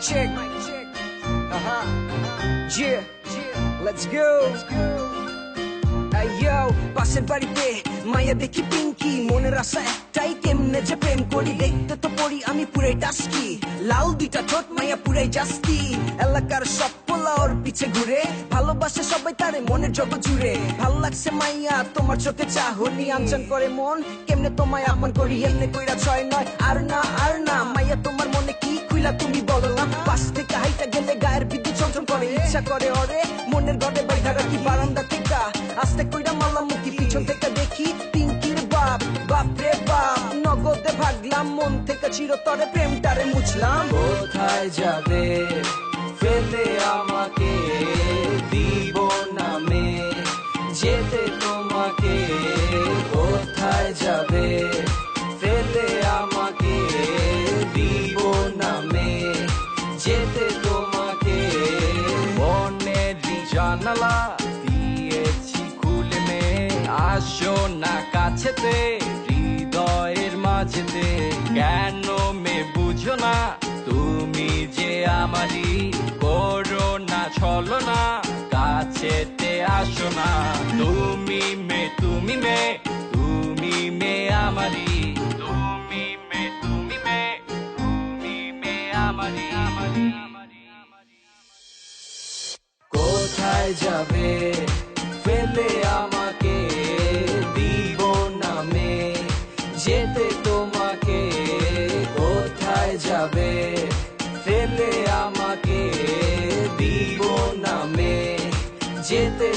check. Yeah, let's go. Yo, পাশের বাড়িতে মায়া দেখি পিঙ্কি, মনের আশা একটাই কেমনে যে প্রেম করি। দেখতে তো পড়ি আমি পুরাই টাস্কি, লাল দুইটা ঠোঁট মায়া পুরাই জাস্তি। এলাকার সব পোলা ওর পিছে ঘুরে, ভালোবাসে সবাই তারে মনের জগৎ জুড়ে। ভাল লাগছে মাইয়া তোমার চোখে চাহনি, আনচান করে মন কেমনে তোমায় আপন করি। এমনে কইরা ছয় নয় আর না মাইয়া তোমার মনে কি খুইলা তুমি বলো না। পাশ থেকে হাইটা গেলে গায়ের বিদ্যুৎ চঞ্চল করে, ইচ্ছা করে ওরে মনের ঘরে বাইধা রাখি বারান্দা থেকে। আস্তে কইরা মারলাম মুখি, পিছন থেকে দেখি পিঙ্কির বাপ, বাপ রে বাপ। নগদে ভাগলাম মন থেকে, চিরতরে প্রেমটারে মুছলাম। কোথায় যাবে ফেলে আমাকে, দিব নামে যেতে তোমাকে। কোথায় যাবে ফেলে আমাকে, দিব নামে যেতে তোমাকে। মনের জানালা দিয়েছি খুলে, আসো না কাছেতে হৃদয়ের মাঝেতে। কেন মে বুঝো না তুমি যে আমারই, করো না ছলনা কাছেতে আসো না। তুমি মে তুমি মে তুমি মে আমারই, তুমি মে তুমি মে তুমি মে আমারই। কোথায় যাবে ফেলে আমাকে, দিব নামে যেতে তোমাকে। কোথায় যাবে ফেলে আমাকে, দিব নামে যেতে